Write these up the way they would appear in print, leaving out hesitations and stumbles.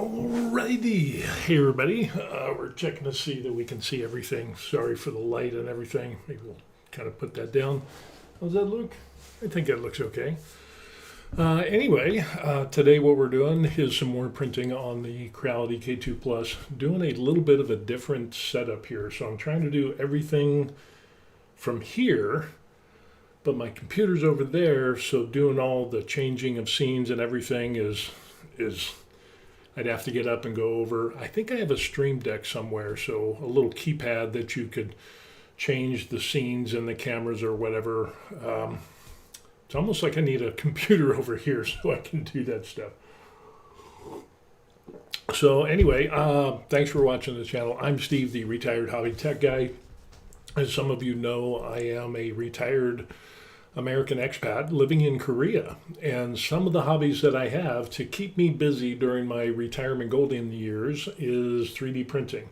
Alrighty, hey everybody. We're checking to see that we can see everything. Sorry for the light and everything. Maybe we'll kind of put that down. How's that look? I think that looks okay. Anyway, today what we're doing is some more printing on the Creality K2 Plus. Doing a little bit of a different setup here. So I'm trying to do everything from here, but my computer's over there. So doing all the changing of scenes and everything is I'd have to get up and go over. I think I have a Stream Deck somewhere, so a little keypad that you could change the scenes and the cameras or whatever. It's almost like I need a computer over here so I can do that stuff. So anyway, thanks for watching the channel. I'm Steve, the retired hobby tech guy. As some of you know, I am a retired American expat living in Korea, and some of the hobbies that I have to keep me busy during my retirement golden years is 3D printing.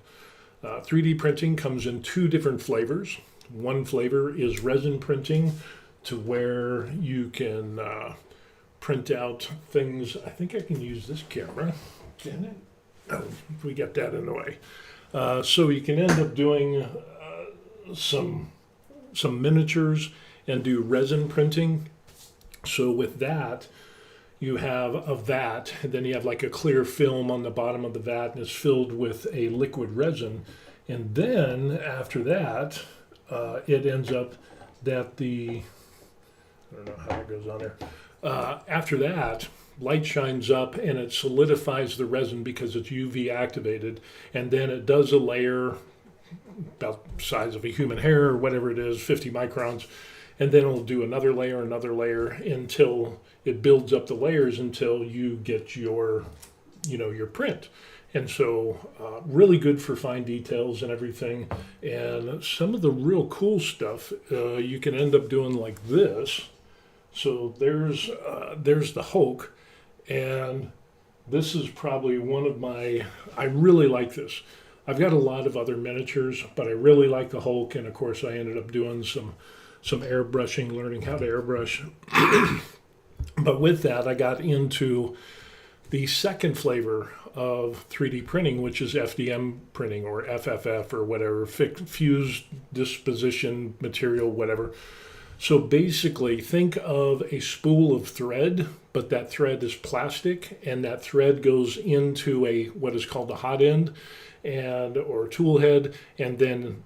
3D printing comes in two different flavors. One flavor is resin printing, to where you can print out things. I think I can use this camera. Can it? Oh, we got that in the way. So you can end up doing some miniatures and do resin printing. So with that, you have a vat, and then you have like a clear film on the bottom of the vat, and it's filled with a liquid resin. And then after that, it ends up that I don't know how it goes on there. After that, light shines up and it solidifies the resin because it's UV activated, and then it does a layer about the size of a human hair or whatever it is, 50 microns. And then it'll do another layer, until it builds up the layers until you get your print. And so really good for fine details and everything. And some of the real cool stuff you can end up doing like this. So there's the Hulk, and this is probably one of I really like this. I've got a lot of other miniatures, but I really like the Hulk, and of course I ended up doing some airbrushing, learning how to airbrush. But with that, I got into the second flavor of 3D printing, which is FDM printing, or FFF, or whatever, fused disposition material, whatever. So basically, think of a spool of thread, but that thread is plastic, and that thread goes into what is called a hot end, or tool head, and then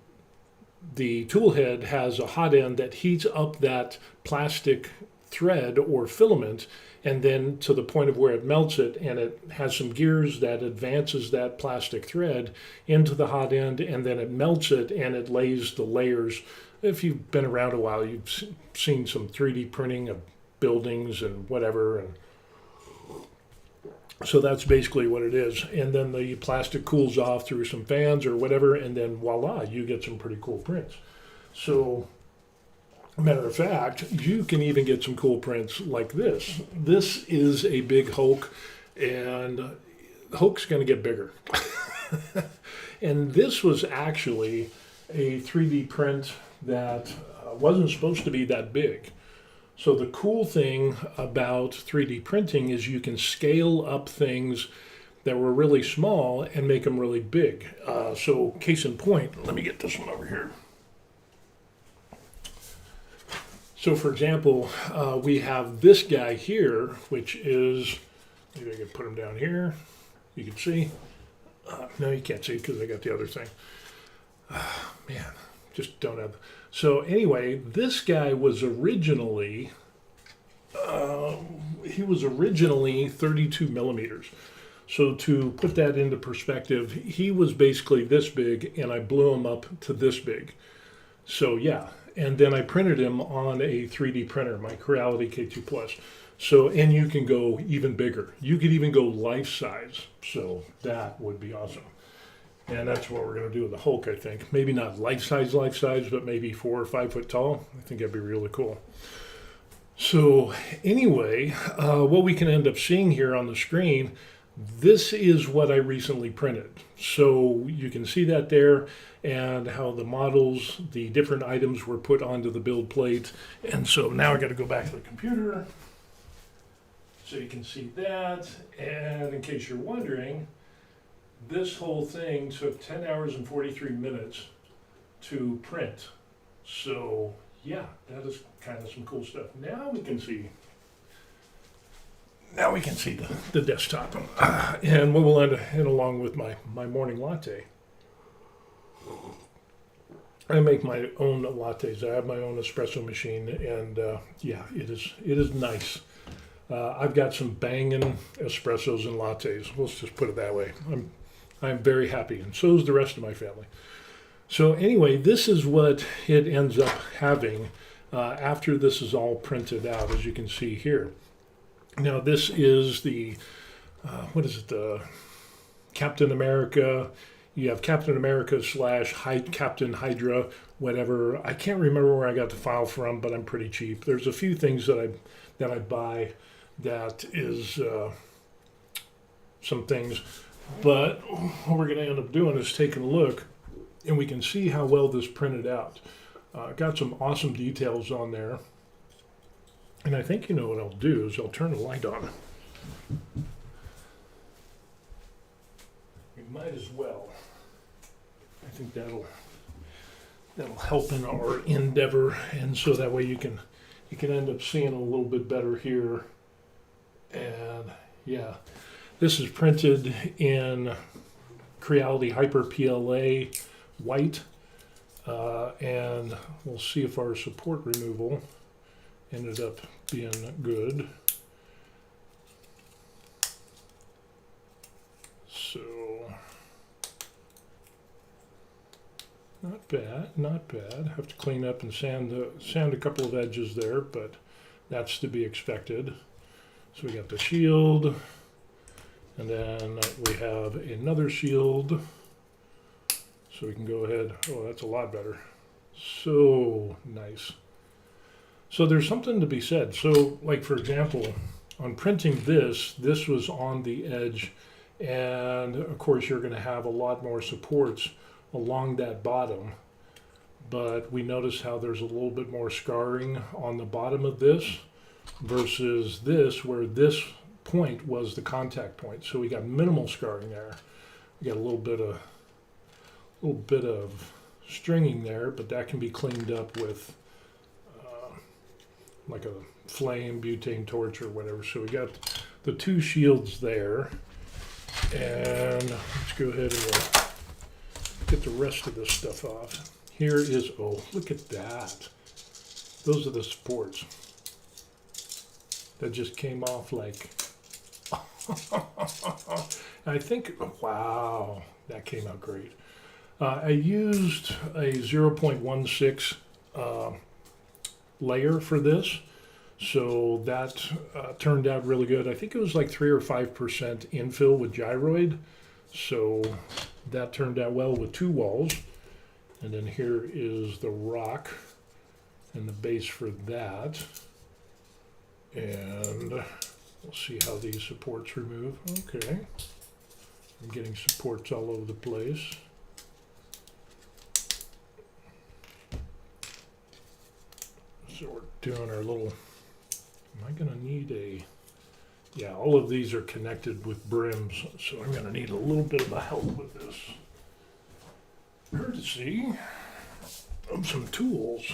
the tool head has a hot end that heats up that plastic thread or filament, and then to the point of where it melts it, and it has some gears that advances that plastic thread into the hot end, and then it melts it and it lays the layers. If you've been around a while, you've seen some 3D printing of buildings and whatever, and so that's basically what it is. And then the plastic cools off through some fans or whatever, and then voila, you get some pretty cool prints. So, matter of fact, you can even get some cool prints like this. This is a big Hulk, and Hulk's going to get bigger. And this was actually a 3D print that wasn't supposed to be that big. So the cool thing about 3D printing is you can scale up things that were really small and make them really big. So case in point, let me get this one over here. So for example, we have this guy here, which is, maybe I can put him down here. You can see. No, you can't see because I got the other thing. Man, just don't have. So anyway, this guy was originally, 32 millimeters. So to put that into perspective, he was basically this big, and I blew him up to this big. So yeah, and then I printed him on a 3D printer, my Creality K2 Plus. So, and you can go even bigger. You could even go life size. So that would be awesome. And that's what we're going to do with the Hulk, I think. Maybe not life size, but maybe 4 or 5 foot tall. I think that'd be really cool. So anyway, what we can end up seeing here on the screen, this is what I recently printed. So you can see that there, and how the models, the different items were put onto the build plate. And so now I got to go back to the computer so you can see that. And in case you're wondering, This whole thing took 10 hours and 43 minutes to print. So yeah, that is kind of some cool stuff. Now we can see the desktop. And we will end along with my morning latte. I make my own lattes. I have my own espresso machine, and yeah, it is nice. I've got some banging espressos and lattes. Let's just put it that way. I'm very happy, and so is the rest of my family. So anyway, this is what it ends up having after this is all printed out, as you can see here. Now this is the what is it? The Captain America. You have Captain America / Captain Hydra, whatever. I can't remember where I got the file from, but I'm pretty cheap. There's a few things that I buy that is some things. But what we're going to end up doing is taking a look, and we can see how well this printed out. Got some awesome details on there. And I think you know what I'll do is I'll turn the light on. We might as well. I think that'll help in our endeavor, and so that way you can end up seeing a little bit better here. And yeah, this is printed in Creality Hyper PLA white, and we'll see if our support removal ended up being good. So not bad, not bad. Have to clean up and sand a couple of edges there, but that's to be expected. So we got the shield, and then we have another shield. So we can go ahead. Oh, that's a lot better. So nice. So there's something to be said. So, like for example, on printing this was on the edge, and of course you're going to have a lot more supports along that bottom. But we notice how there's a little bit more scarring on the bottom of this versus this, where this point was the contact point. So we got minimal scarring there. We got a little bit of stringing there, but that can be cleaned up with like a flame, butane torch, or whatever. So we got the two shields there, and let's go ahead and get the rest of this stuff off. Here is, oh, look at that. Those are the supports that just came off like, I think, wow, that came out great. I used a 0.16 layer for this, so that turned out really good. I think it was like 3 or 5% infill with gyroid, so that turned out well with two walls. And then here is the rock and the base for that, and we'll see how these supports remove. Okay, I'm getting supports all over the place. So we're doing our little, am I going to need a, yeah, all of these are connected with brims, so I'm going to need a little bit of a help with this. Courtesy of some tools.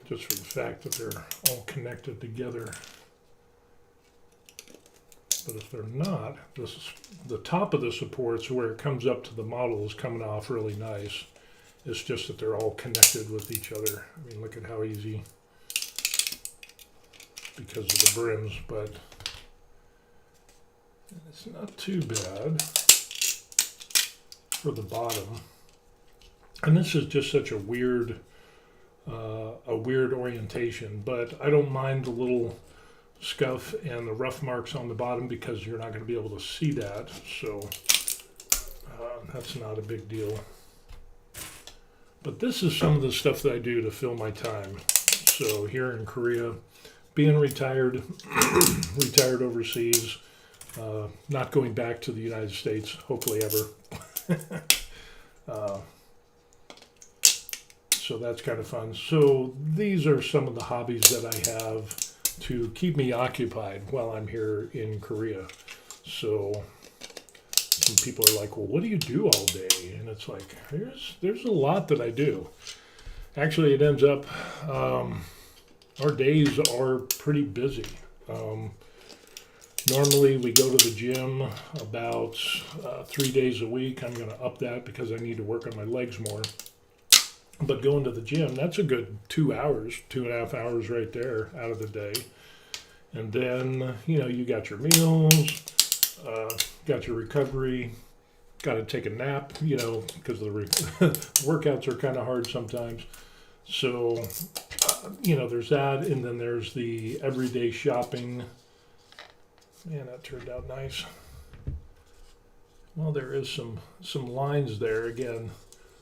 Just for the fact that they're all connected together. But if they're not, this is the top of the supports where it comes up to the model is coming off really nice. It's just that they're all connected with each other. I mean, look at how easy, because of the brims, but it's not too bad for the bottom. And this is just such a weird orientation, but I don't mind the little scuff and the rough marks on the bottom because you're not going to be able to see that, so that's not a big deal. But this is some of the stuff that I do to fill my time. So here in Korea, being retired, retired overseas, not going back to the United States, hopefully ever. So that's kind of fun. So these are some of the hobbies that I have to keep me occupied while I'm here in Korea. So some people are like, well, what do you do all day? And it's like, there's a lot that I do. Actually, it ends up, our days are pretty busy. Normally we go to the gym about 3 days a week. I'm going to up that because I need to work on my legs more. But going to the gym, that's a good 2 hours, 2.5 hours right there out of the day. And then, you got your meals, got your recovery, got to take a nap, because the workouts are kind of hard sometimes. So, there's that. And then there's the everyday shopping. Man, that turned out nice. Well, there is some lines there. Again,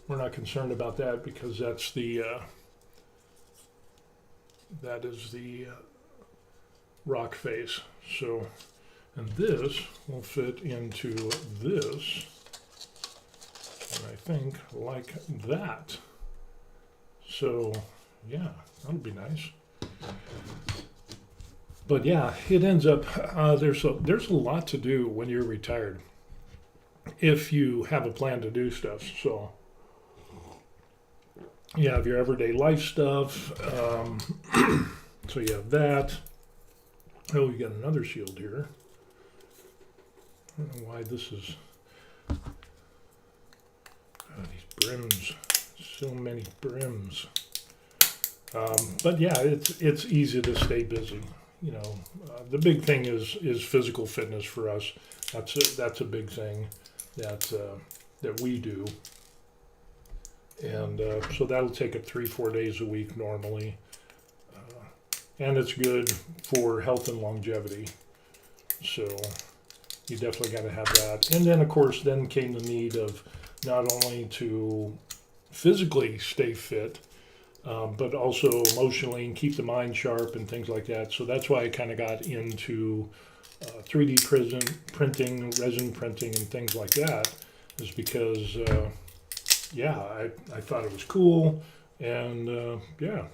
we're not concerned about that because that's that is the rock face. So, and this will fit into this, and I think like that. So, yeah, that'll be nice. But yeah, it ends up, there's a lot to do when you're retired if you have a plan to do stuff. So you have your everyday life stuff. So you have that. Oh, we got another shield here. I don't know why this is, these brims, so many brims. But yeah, it's easy to stay busy. The big thing is physical fitness for us. That's a big thing that we do, and so that'll take it 3-4 days a week normally, and it's good for health and longevity. So you definitely got to have that. And then of course, then came the need of not only to physically stay fit, but also emotionally and keep the mind sharp and things like that. So that's why I kind of got into 3D printing, resin printing, and things like that, is because, I thought it was cool, and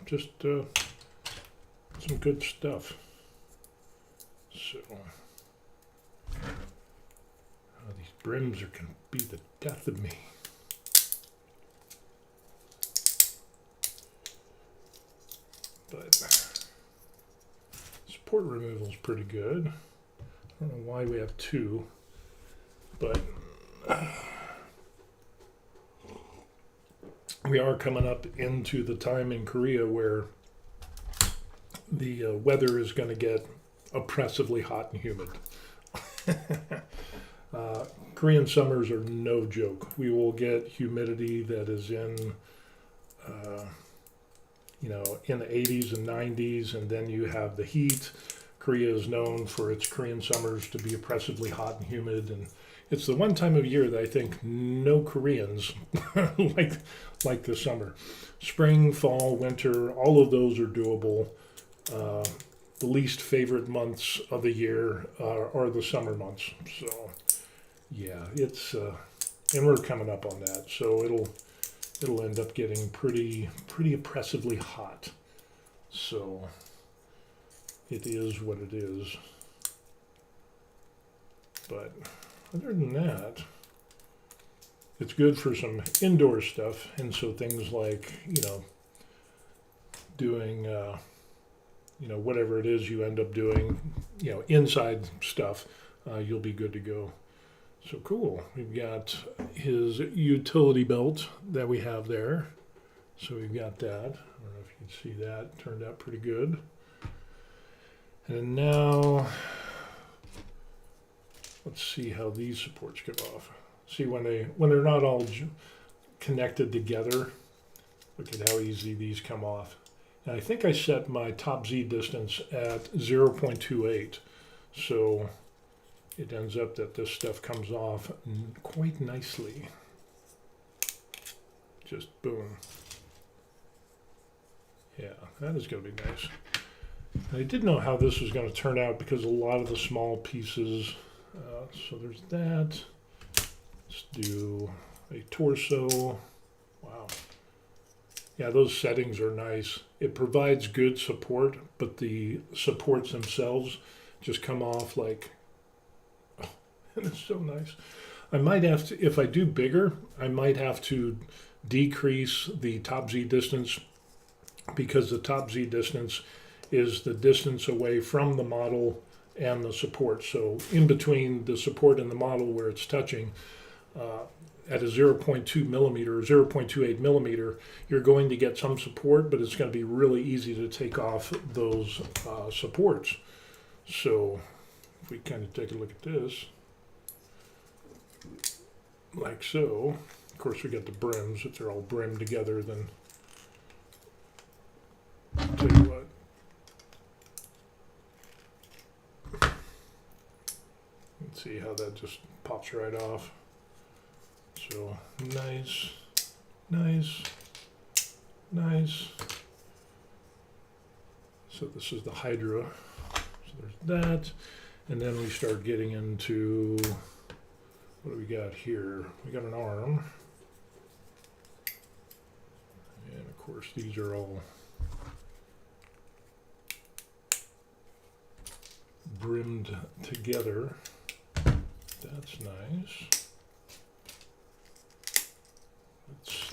just some good stuff. So, these brims can be the death of me. But support removal is pretty good. I don't know why we have two, but we are coming up into the time in Korea where the weather is going to get oppressively hot and humid. Korean summers are no joke. We will get humidity that is in in the 80s and 90s, and then you have the heat. Korea is known for its Korean summers to be oppressively hot and humid, and it's the one time of year that I think no Koreans like the summer. Spring, fall, winter, all of those are doable. The least favorite months of the year are the summer months. So, yeah, it's and we're coming up on that, so it'll end up getting pretty oppressively hot. So it is what it is. But other than that, it's good for some indoor stuff, and so things like doing whatever it is you end up doing, inside stuff, you'll be good to go. So cool. We've got his utility belt that we have there. So we've got that. I don't know if you can see that. Turned out pretty good. And now, let's see how these supports come off. See, when they're not all connected together, look at how easy these come off. And I think I set my top Z distance at 0.28. So it ends up that this stuff comes off quite nicely. Just boom. Yeah, that is going to be nice. And I didn't know how this was going to turn out because a lot of the small pieces. So there's that. Let's do a torso. Wow. Yeah, those settings are nice. It provides good support, but the supports themselves just come off like, oh, it's so nice. I might have to, if I do bigger, I might have to decrease the top Z distance, because the top Z distance is the distance away from the model and the support. So in between the support and the model where it's touching, at a 0.2 millimeter or 0.28 millimeter, you're going to get some support, but it's going to be really easy to take off those supports. So if we kind of take a look at this, like so. Of course, we got the brims. If they're all brimmed together, then I'll tell you what. Let's see how that just pops right off. So nice, nice, nice. So this is the Hydra. So there's that. And then we start getting into, what do we got here? We got an arm. And of course these are all brimmed together. That's nice.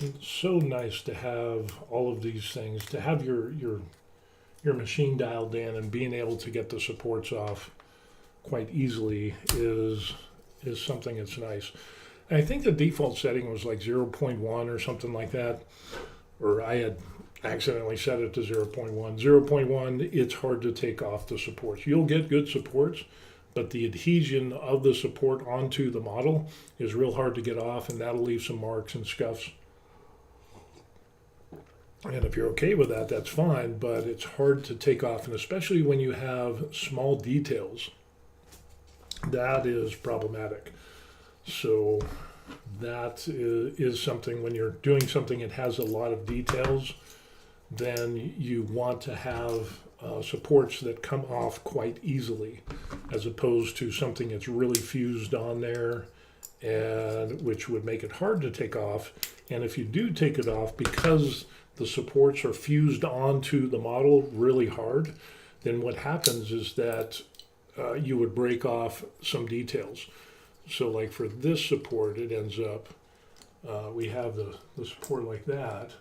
It's so nice to have all of these things, to have your machine dialed in, and being able to get the supports off quite easily is something that's nice. And I think the default setting was like 0.1 or something like that, or I had accidentally set it to 0.1. 0.1, it's hard to take off the supports. You'll get good supports, but the adhesion of the support onto the model is real hard to get off, and that'll leave some marks and scuffs. And if you're okay with that, that's fine, but it's hard to take off, and especially when you have small details, that is problematic. So that is something, when you're doing something that has a lot of details, then you want to have supports that come off quite easily, as opposed to something that's really fused on there, and which would make it hard to take off. And if you do take it off, because the supports are fused onto the model really hard, then what happens is that you would break off some details. So like for this support, it ends up, we have the support like that,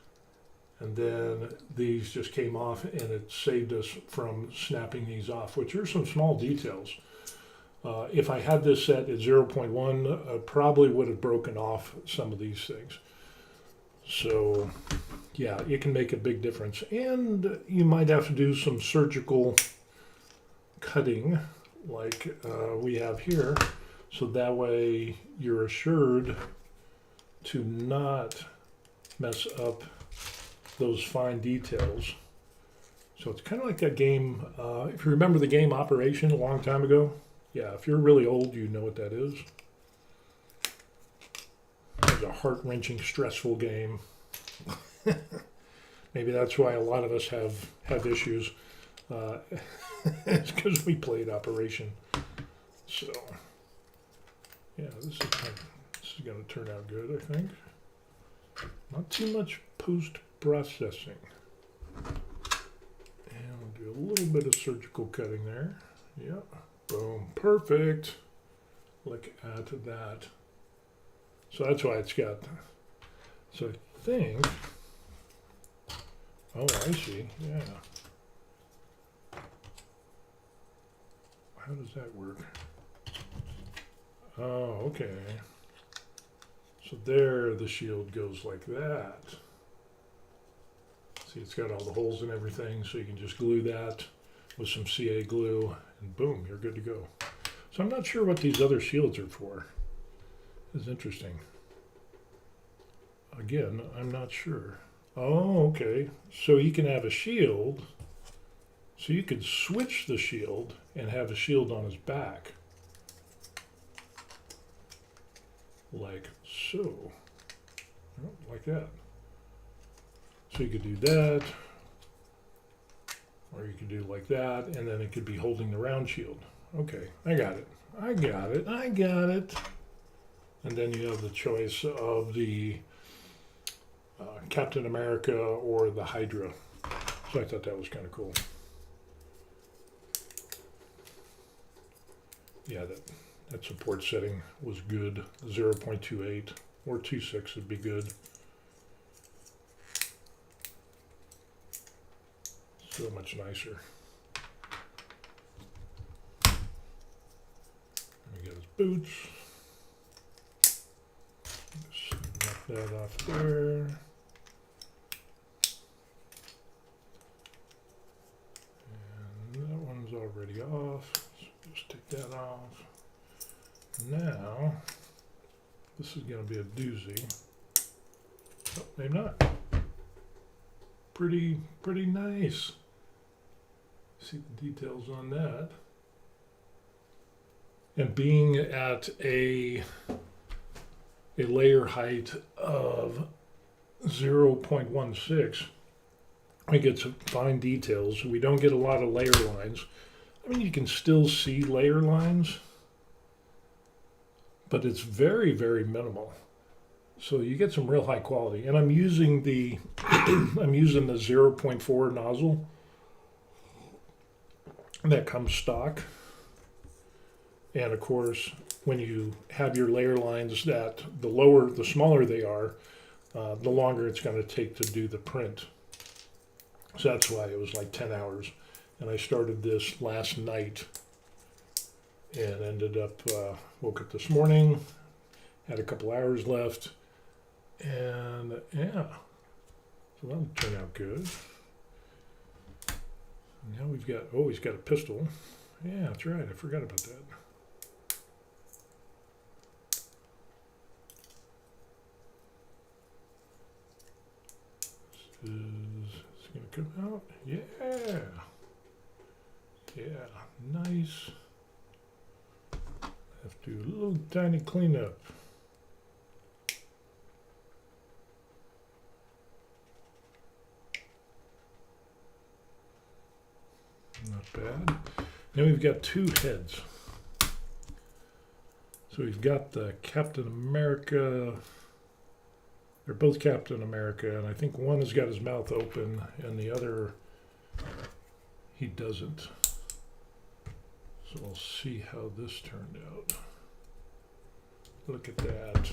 and then these just came off, and it saved us from snapping these off, which are some small details. If I had this set at 0.1, I probably would have broken off some of these things. So yeah, it can make a big difference. And you might have to do some surgical cutting like we have here, so that way you're assured to not mess up those fine details. So it's kind of like that game, if you remember the game Operation a long time ago. Yeah, if you're really old, you know what that is. It's a heart-wrenching, stressful game. Maybe that's why a lot of us have issues. It's because we played Operation. So yeah, this is going to turn out good, I think. Not too much post-processing. And we'll do a little bit of surgical cutting there. Yep. Boom. Perfect. Look at that. So that's why it's got. So I think. Oh, I see. Yeah. How does that work? Oh, okay. So there the shield goes like that. See, it's got all the holes and everything, so you can just glue that with some CA glue, and boom, you're good to go. So I'm not sure what these other shields are for. It's interesting. Again, I'm not sure. Oh, okay. So you can have a shield. So you could switch the shield and have a shield on his back. Like so. Oh, like that. So you could do that. Or you could do like that, and then it could be holding the round shield. Okay, I got it. I got it. I got it. And then you have the choice of the Captain America or the Hydra. So I thought that was kind of cool. Yeah, that support setting was good. 0.28 or 2.6 would be good. So much nicer. We got his boots. Just knock that off there. And that one's already off. So just take that off. Now, this is going to be a doozy. Oh, maybe not. Pretty nice. See the details on that. And being at a layer height of 0.16, we get some fine details. We don't get a lot of layer lines. I mean, you can still see layer lines, but it's very, very minimal. So you get some real high quality. And I'm using the I'm using the 0.4 nozzle that comes stock. And of course, when you have your layer lines, that the smaller they are, the longer it's going to take to do the print. So that's why it was like 10 hours. And I started this last night and ended up, woke up this morning, had a couple hours left, and yeah, so that'll turn out good. Now we've got, oh, he's got a pistol. Yeah, that's right, I forgot about that. Is it going to come out? Yeah. Yeah, nice. Have to do a little tiny cleanup. Not bad. Now we've got two heads. So we've got the Captain America. They're both Captain America, and I think one has got his mouth open, and the other, he doesn't. So we'll see how this turned out. Look at that.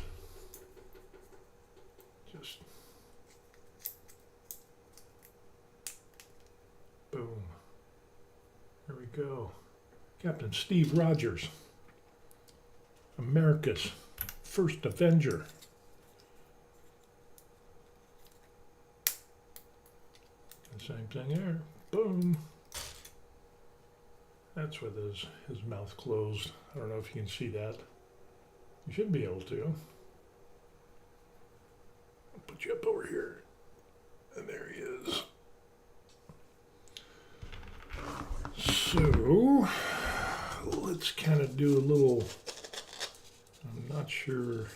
Just boom. There we go. Captain Steve Rogers, America's first Avenger. And same thing there. Boom. That's with his mouth closed. I don't know if you can see that. You should be able to. I'll put you up over here. And there he is. So, let's kind of do a little, I'm not sure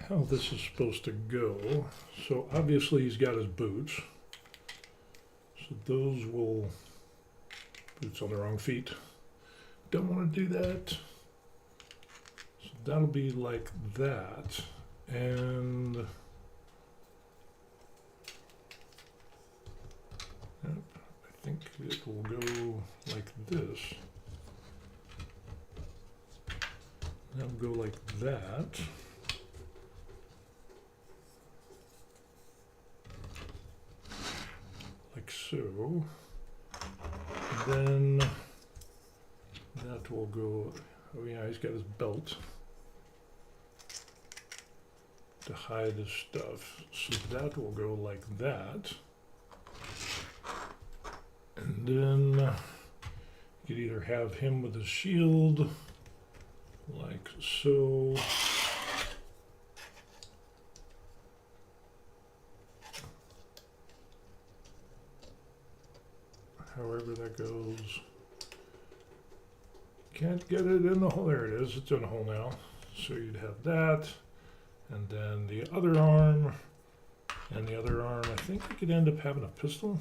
how this is supposed to go. So obviously he's got his boots. So those will, boots on the wrong feet. Don't want to do that. So that'll be like that. And I think it will go like this. That'll go like that. Like so. Then that will go, oh yeah, he's got his belt to hide his stuff. So that will go like that. And then you could either have him with his shield, like so. However that goes. Can't get it in the hole. There it is. It's in the hole now. So you'd have that. And then the other arm. And the other arm, I think you could end up having a pistol.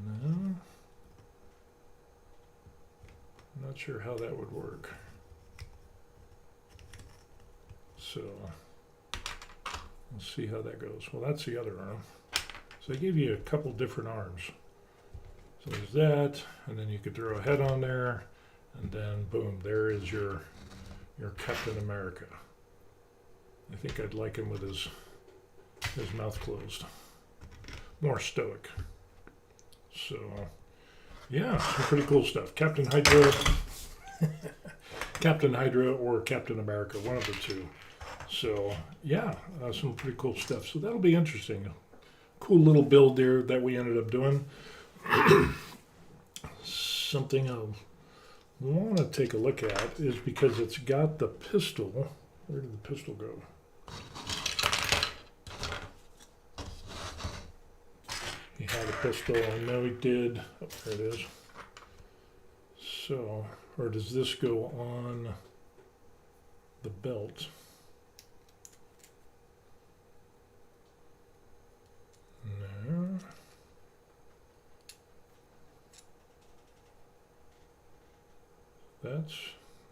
No. Not sure how that would work. So let's see how that goes. Well, that's the other arm. So I gave you a couple different arms. So there's that, and then you could throw a head on there, and then boom, there is your Captain America. I think I'd like him with his mouth closed. More stoic. So yeah, some pretty cool stuff. Captain Hydra, Captain Hydra or Captain America, one of the two. So yeah, some pretty cool stuff. So that'll be interesting. Cool little build there that we ended up doing. Something I want to take a look at is because it's got the pistol. Where did the pistol go? He had a pistol. I know he did. Oh, there it is. So, or does this go on the belt? No. That's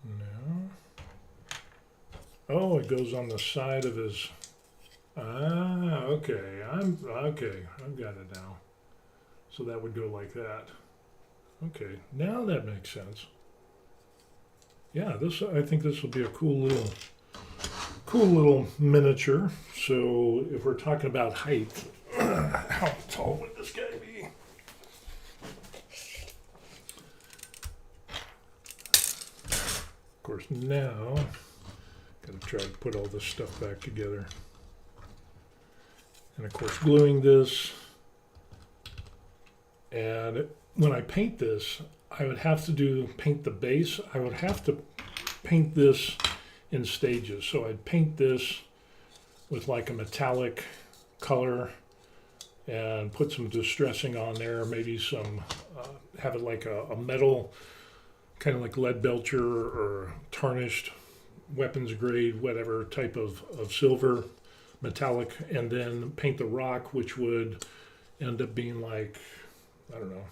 no. Oh, it goes on the side of his. Ah, okay. I've got it now. So that would go like that. Okay, now that makes sense. Yeah, I think this will be a cool little miniature. So if we're talking about height, how tall would this guy be? Of course, now got to try to put all this stuff back together. And of course, gluing this. And when I paint this, I would have to paint the base. I would have to paint this in stages. So I'd paint this with like a metallic color and put some distressing on there, maybe some, have it like a metal, kind of like lead belcher or tarnished weapons grade, whatever type of silver, metallic, and then paint the rock, which would end up being like, I don't know,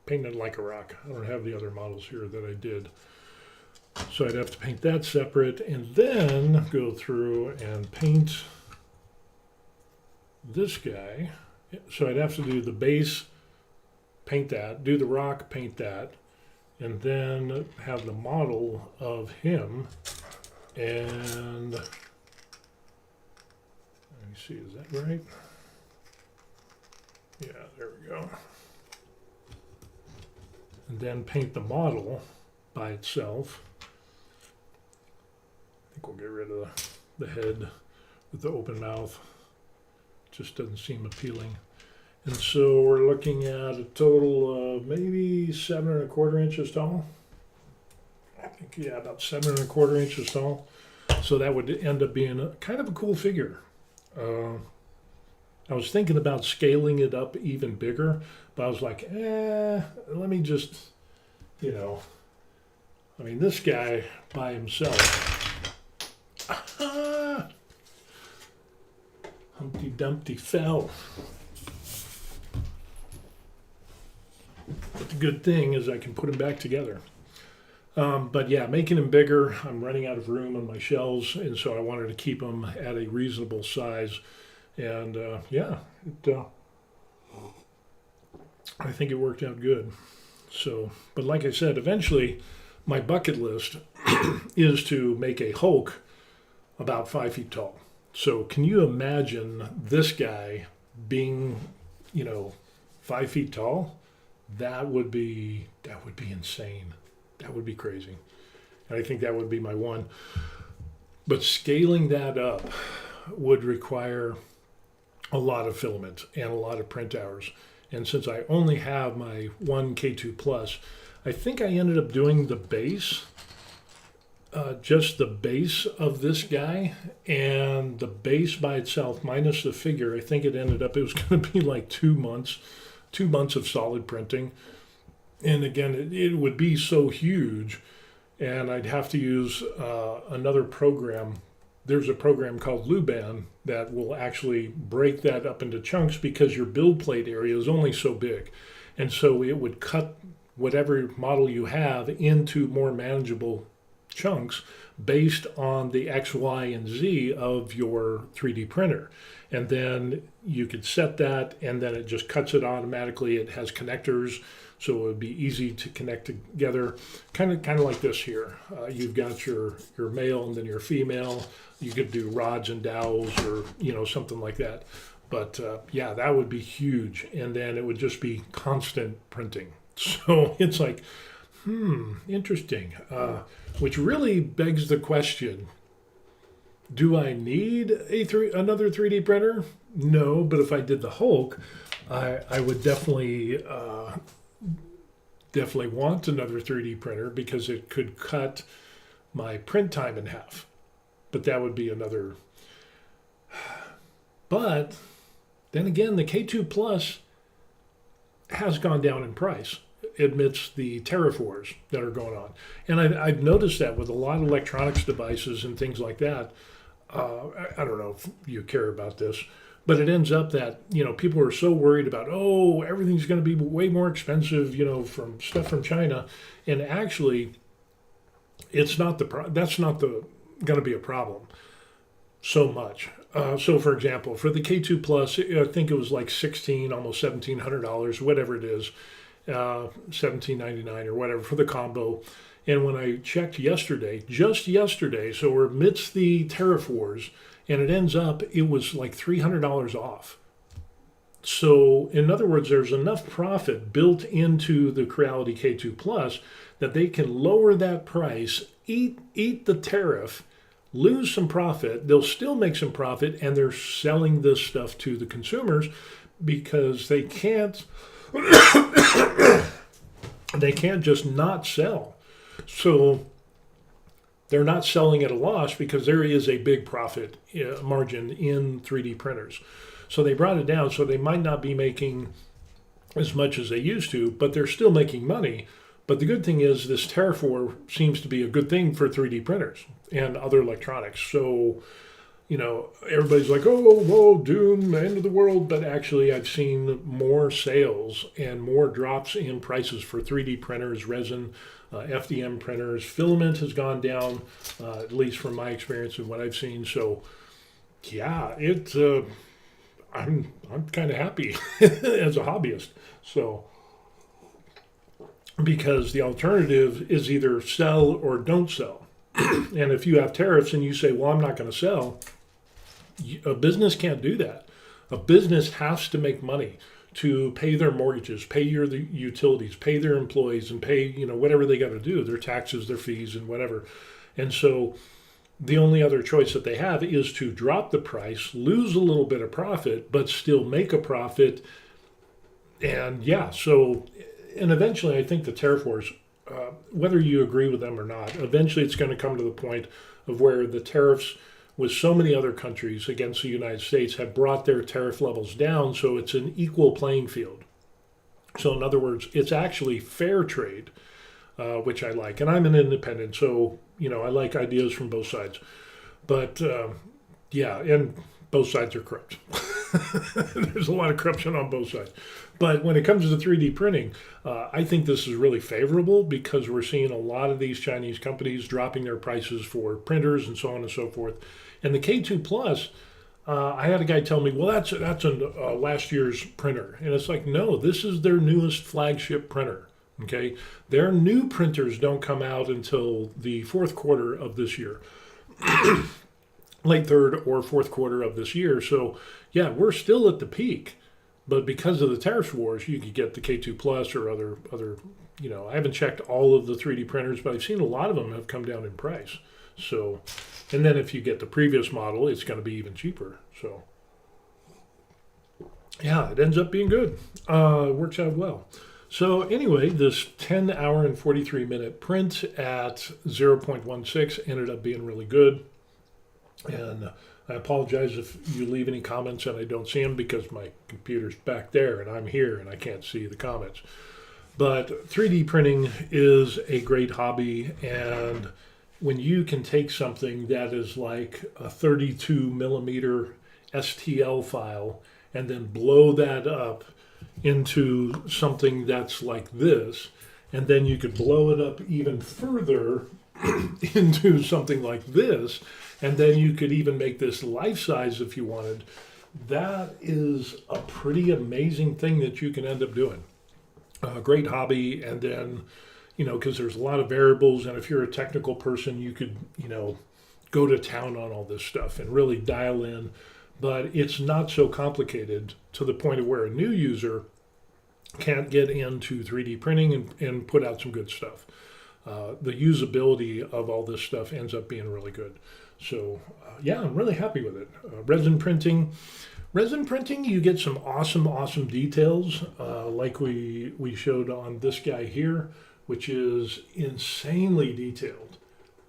painted like a rock. I don't have the other models here that I did. So I'd have to paint that separate and then go through and paint this guy. So I'd have to do the base, paint that, do the rock, paint that, and then have the model of him. And let me see, is that right? Yeah, there we go. And then paint the model by itself. I think we'll get rid of the head with the open mouth. Just doesn't seem appealing. And so we're looking at a total of maybe 7¼ inches tall. I think, yeah, about 7¼ inches tall. So that would end up being kind of a cool figure. I was thinking about scaling it up even bigger, but I was like, let me just, I mean, this guy by himself, Humpty Dumpty fell. But the good thing is I can put him back together. But yeah, making him bigger, I'm running out of room on my shelves, and so I wanted to keep him at a reasonable size. And I think it worked out good. So, but like I said, eventually my bucket list is to make a Hulk about 5 feet tall. So can you imagine this guy being, 5 feet tall? That would be insane. That would be crazy. And I think that would be my one. But scaling that up would require a lot of filament and a lot of print hours. And since I only have my one K2 Plus, I think I ended up doing the base, just the base of this guy, and the base by itself minus the figure. I think it was going to be like 2 months of solid printing. And again, it would be so huge, and I'd have to use another program. There's a program called Luban that will actually break that up into chunks because your build plate area is only so big. And so it would cut whatever model you have into more manageable chunks based on the X, Y, and Z of your 3D printer. And then you could set that, and then it just cuts it automatically. It has connectors, so it would be easy to connect together. Kind of like this here. You've got your male and then your female. You could do rods and dowels, or something like that. But yeah, that would be huge, and then it would just be constant printing. So it's like, interesting. Which really begs the question: do I need another 3D printer? No, but if I did the Hulk, I would definitely want another 3D printer because it could cut my print time in half. But that would be another. But then again, the K2 Plus has gone down in price amidst the tariff wars that are going on. And I've noticed that with a lot of electronics devices and things like that. I don't know if you care about this, but it ends up that, people are so worried about, everything's going to be way more expensive, from stuff from China. And actually, that's not going to be a problem so much. So, for example, for the K2 Plus, I think it was like almost $1,700, whatever it is, $1,799 or whatever for the combo. And when I checked just yesterday, so we're amidst the tariff wars, and it ends up, it was like $300 off. So, in other words, there's enough profit built into the Creality K2 Plus that they can lower that price, eat the tariff, lose some profit. They'll still make some profit, and they're selling this stuff to the consumers because they can't just not sell. So they're not selling at a loss because there is a big profit margin in 3D printers. So they brought it down, so they might not be making as much as they used to, but they're still making money. But the good thing is this tariff war seems to be a good thing for 3D printers and other electronics. So, everybody's like, whoa, doom, end of the world. But actually, I've seen more sales and more drops in prices for 3D printers, resin, FDM printers. Filament has gone down, at least from my experience and what I've seen. So, yeah, I'm kind of happy as a hobbyist. So, because the alternative is either sell or don't sell. And if you have tariffs and you say, well, I'm not going to sell, a business can't do that. A business has to make money to pay their mortgages, pay the utilities, pay their employees, and pay, whatever they got to do, their taxes, their fees, and whatever. And so the only other choice that they have is to drop the price, lose a little bit of profit, but still make a profit. And yeah, and eventually I think the tariff wars, whether you agree with them or not, eventually it's going to come to the point of where the tariffs with so many other countries against the United States have brought their tariff levels down, so it's an equal playing field. So in other words, it's actually fair trade, which I like. And I'm an independent, so, I like ideas from both sides. But yeah, and both sides are corrupt. There's a lot of corruption on both sides. But when it comes to 3D printing, I think this is really favorable because we're seeing a lot of these Chinese companies dropping their prices for printers and so on and so forth. And the K2 Plus, I had a guy tell me, well, that's last year's printer. And it's like, no, this is their newest flagship printer. Okay, their new printers don't come out until the fourth quarter of this year. Late third or fourth quarter of this year. So yeah, we're still at the peak, but because of the tariff wars, you could get the K2 Plus or other. I haven't checked all of the 3D printers, but I've seen a lot of them have come down in price. So, and then if you get the previous model, it's going to be even cheaper. So yeah, it ends up being good. It works out well. So anyway, this 10-hour and 43-minute print at 0.16 ended up being really good. And I apologize if you leave any comments and I don't see them because my computer's back there and I'm here and I can't see the comments. But 3D printing is a great hobby, and when you can take something that is like a 32 millimeter STL file and then blow that up into something that's like this, and then you could blow it up even further into something like this, and then you could even make this life size if you wanted. That is a pretty amazing thing that you can end up doing. A great hobby, and then, because there's a lot of variables, and if you're a technical person, you could, go to town on all this stuff and really dial in. But it's not so complicated to the point of where a new user can't get into 3D printing and put out some good stuff. The usability of all this stuff ends up being really good. So yeah, I'm really happy with it. Resin printing, you get some awesome details, like we showed on this guy here, which is insanely detailed.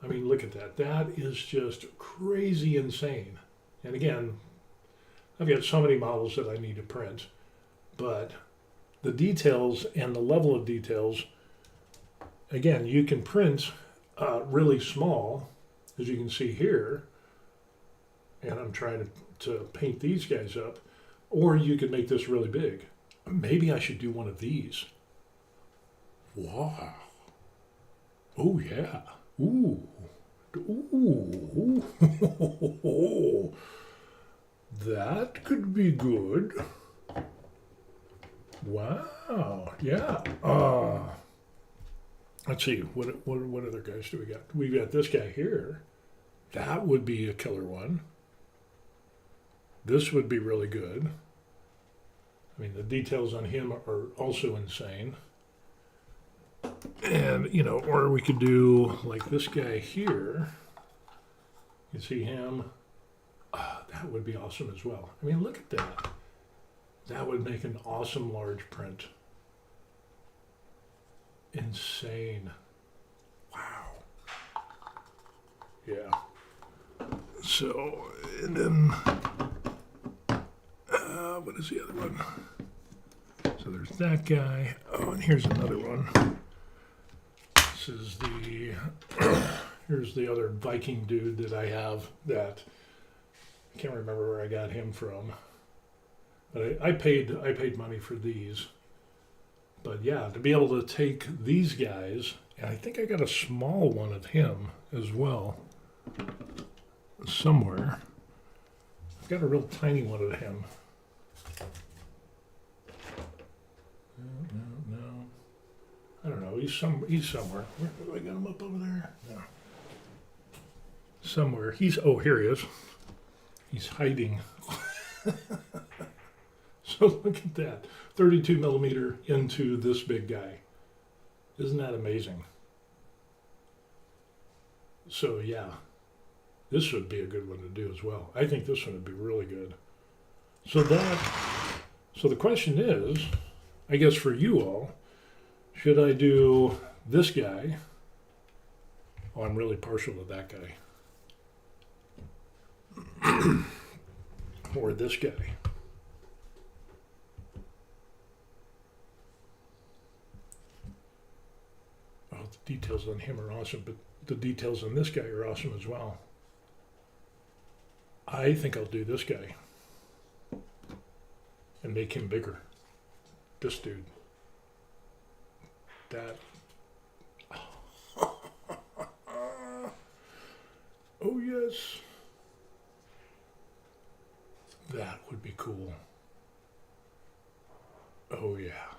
I mean, look at that. That is just crazy insane. And again, I've got so many models that I need to print, but the details and the level of details, again, you can print really small, as you can see here, and I'm trying to paint these guys up, or you could make this really big. Maybe I should do one of these. Wow. Oh, yeah. Ooh. Ooh. That could be good. Wow. Yeah. Let's see. What other guys do we got? We got this guy here. That would be a killer one. This would be really good. I mean, the details on him are also insane. And, or we could do like this guy here. You see him? That would be awesome as well. I mean, look at that. That would make an awesome large print. Insane. Wow. Yeah. So, and then, what is the other one? So there's that guy. Oh, and here's another one. This is here's the other Viking dude that I have that I can't remember where I got him from. But I paid money for these. But yeah, to be able to take these guys, and I think I got a small one of him as well, somewhere. I've got a real tiny one of him. No. I don't know. He's somewhere. Where do I got him up over there? No. Somewhere. Here he is. He's hiding. So look at that. 32 millimeter into this big guy. Isn't that amazing? So yeah, this would be a good one to do as well. I think this one would be really good. So the question is, I guess for you all, should I do this guy? Oh, I'm really partial to that guy. Or this guy. Oh, the details on him are awesome, but the details on this guy are awesome as well. I think I'll do this guy and make him bigger. This dude. That. Oh, yes. That would be cool. Oh, yeah.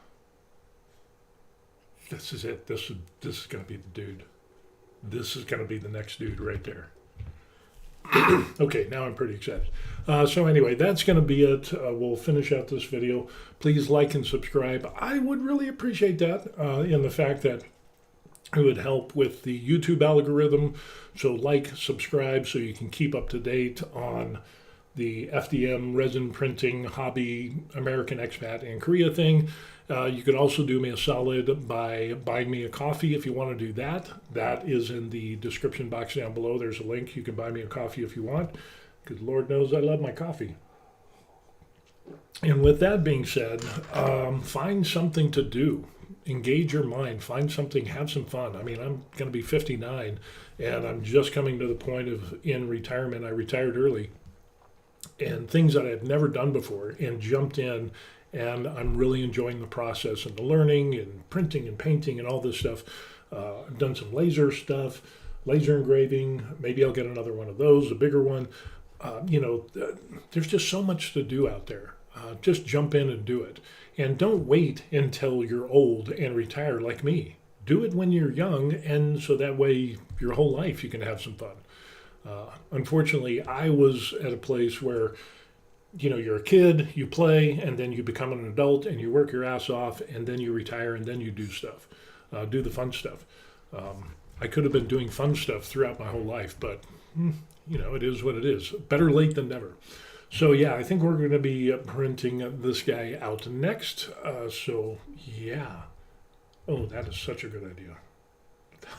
This is it. This is going to be the dude. This is going to be the next dude right there. Okay, now I'm pretty excited. So anyway, that's going to be it. We'll finish out this video. Please like and subscribe. I would really appreciate that in the fact that it would help with the YouTube algorithm. So like, subscribe, so you can keep up to date on the FDM resin printing hobby American expat in Korea thing. You could also do me a solid by buying me a coffee if you want to do that. That is in the description box down below. There's a link. You can buy me a coffee if you want, because Lord knows I love my coffee. And with that being said, find something to do. Engage your mind. Find something. Have some fun. I mean, I'm going to be 59, and I'm just coming to the point of in retirement. I retired early. And things that I've never done before, and jumped in, and I'm really enjoying the process and the learning and printing and painting and all this stuff. I've done some laser stuff. laser engraving. Maybe I'll get another one of those, a bigger one. There's just so much to do out there. Just jump in and do it. And don't wait until you're old and retire like me. Do it when you're young, and so that way your whole life you can have some fun. Unfortunately, I was at a place where, you're a kid, you play, and then you become an adult and you work your ass off, and then you retire, and then you do stuff, do the fun stuff. I could have been doing fun stuff throughout my whole life, but it is what it is. Better late than never. So yeah, I think we're going to be printing this guy out next. So yeah. Oh, that is such a good idea.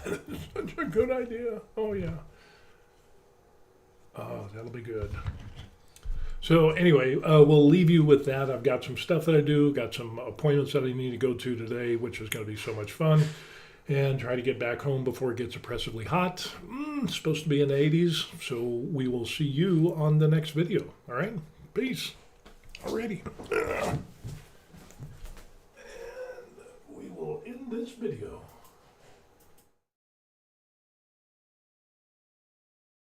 That is such a good idea. Oh yeah. Oh, that'll be good. So anyway, we'll leave you with that. I've got some stuff that I do, got some appointments that I need to go to today, which is going to be so much fun. And try to get back home before it gets oppressively hot. It's supposed to be in the 80s, so we will see you on the next video. All right? Peace. Alrighty. And we will end this video.